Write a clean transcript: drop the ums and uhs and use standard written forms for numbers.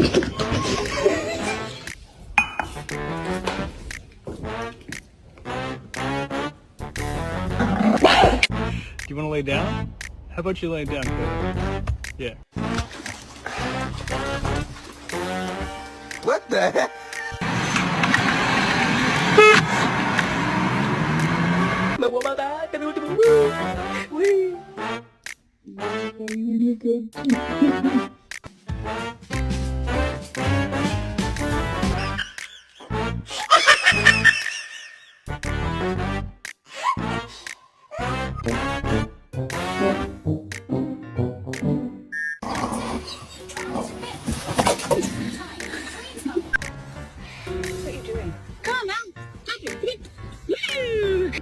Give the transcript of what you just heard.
Do you want to lay down? How about you lay down, Cody? Yeah. What the heck? Woo!